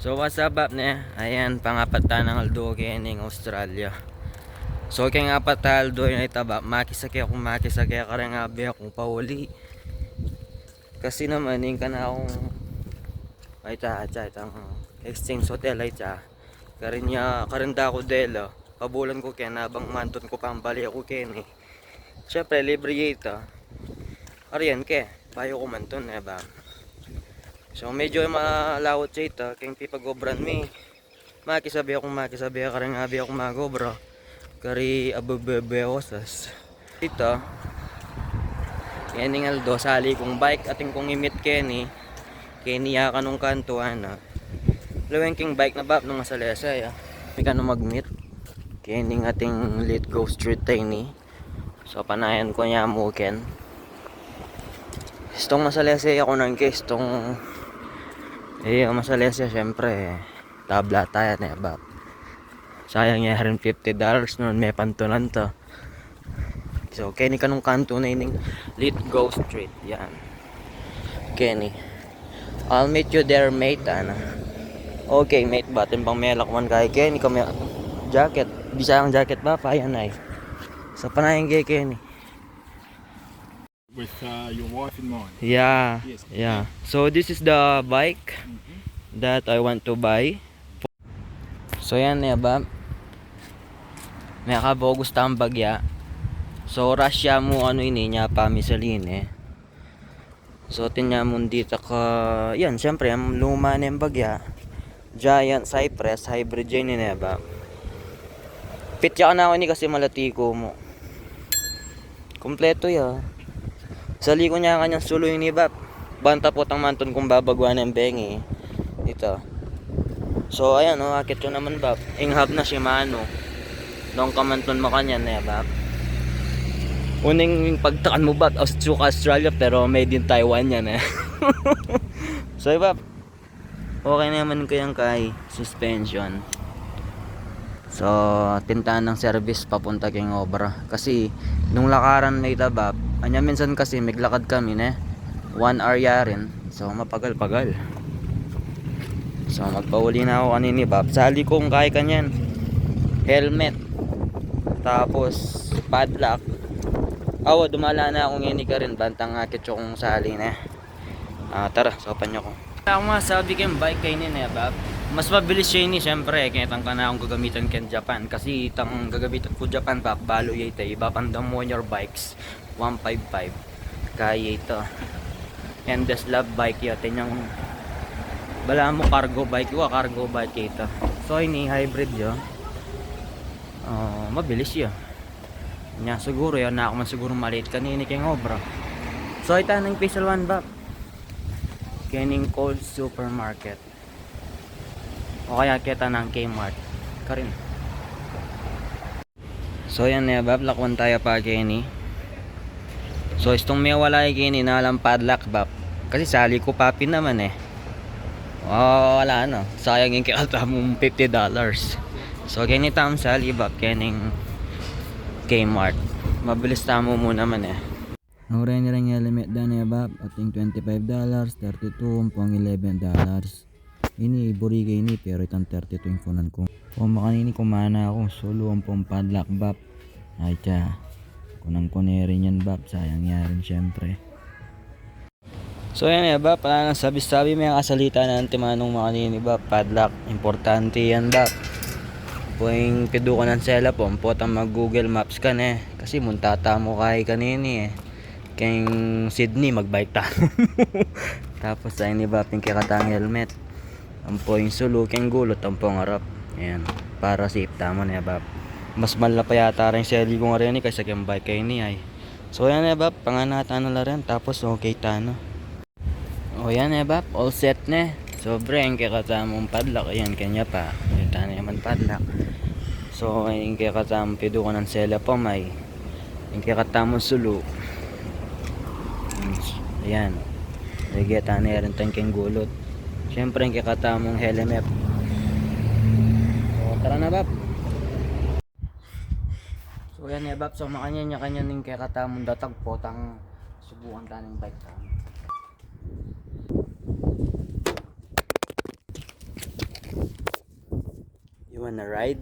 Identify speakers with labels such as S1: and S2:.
S1: So what's up ne? Ayan, pangapat ta ng aldo kining Australia. So kay nga apat ta aldo na itaba, makisakya ka rin nga be akong pauli. Kasi naman yung kana akong ay ta itang exchange hotel ay ta. Karinda ako delo. Pabulan ko kaya nabang manton ko pambali ako kini. Syempre libre ito. Ariyan ke, payo ko manton ba. So medyo malawot siya ito, kaya pipagobran mi. Makisabi ka rin abi akong magobra. Kari ababebewosas. Ito, yan ng aldo, sali kong bike ating kong imit Kenny. Kenny ya kanong kanto ana. Laweng king bike na bap nung masalesa ya. May kanong mag-meet. Kenny ating Let Go Street Tiny. So panayan ko niya mo Ken. Istong masalesa ako ng case tong masalesa syempre tabla tayo na bap. Sayang nga rin $50 noon may pantulan to. So Kenny kanong kanto na ining Let Go Street. Yan Kenny, I'll meet you there mate ana. Okay mate, batin pang melak man kay Kenny kami jacket. Bisa ang jacket ba pa yan ay. Sa panayin kay Kenny.
S2: With your wife in mind.
S1: Yeah.
S2: Yes.
S1: Yeah. So this is the bike that I want to buy. So yan ba. May kabogus tang bagya. So Russia mo ano ini niya pa misaline. So tinya mo dito ka yan syempre ang luma na yung bagya. Giant Cypress hybrid yan ni ba. Pitya ka na ako ni kasi malatiko mo. Kompleto ya. Sali ko niya kanyang suloy ni Bap. Banta po tang manton kung babagwan ng bengi. Ito. So ayan akit ko naman Bap. Inghab na si Mano. Nung kamanton mo kanya na Bap. Uning pagtakan mo Bap, Australia pero made in Taiwan yan So Bap, okay naman ko yung kay suspension. So tintahan ng service papunta kay obra. Kasi nung lakaran na itabab, anya minsan kasi miglakad kami 1 hour yarin. So mapagal-pagal. So magpauli na ako kanini Bap. Sali kong kay kanyan. Helmet. Tapos padlock. Awa dumala na akong ini ka rin bantang akit yung sali na. Tara, sopan niyo ko. Ako masabi kayong bike kayo ni Bap. Mas mabilis siya ini syempre kaya itang ka na akong gagamitan ken Japan. Kasi itang gagamitan ko Japan Bap, balo yata iba pandang mo your bikes 155 kaya ito. And this love bike yata yung bala mo cargo bike ito. So ini hybrid yo. Mabilis yun. Nya siguro yan na ako man siguro maliit kanini kay obra. So ito nang Pixel 1 Bap. Kening Cold Supermarket. O kaya kita ng Kmart. Karin. So yan Bap, lakwan tayo pa Kenny. So istong may wala Kenny na alam padlock Bap. Kasi sali ko papi naman wala sayang yung kikata mong $50. So Kenny tam sali Bap kening Kmart. Mabilis tamo mo naman
S3: Ang renya rin element dan Bap ating $25, 32, pang $11. Ini buriga ini pero itang 32 yung punan ko. Kung makanini kumana ako solo ang pong padlock Bap. Ay tya. Kunang kunerin yan Bap. Sayang yarin syempre.
S1: So yan Bap, pala nang sabi-sabi may kasalita na antimanong makanini Bap. Padlock, importante yan Bap. Kung pido ko ng sela po, potang mag Google Maps ka kasi muntata mo kay kanini Kayong Sydney magbike ta. Tapos ay ni Bap yung kikatang helmet. Ang po yung sulo keng gulot ang pong harap. Ayan, para safe tamo Bap. Mas malala pa yata rin seli ko nga rin kaysa kayong bike kayo ni ay. So yan Bap, panganata na rin. Tapos okay tano. O yan Bap, all set Sobre yung kikatamong padlock. Ayan kanya pa. Yung tano naman padlock. So yung kikatamong pido ko ng sela po may. Yung kikatamong sulo. Ayan. Nagigita na rin tangking gulot. Siyempre yung kikatamong helmet. So tara na Bap. So yan Bap. So makanya yung kikatamong datag po tang subukan taning bike ta. You wanna ride?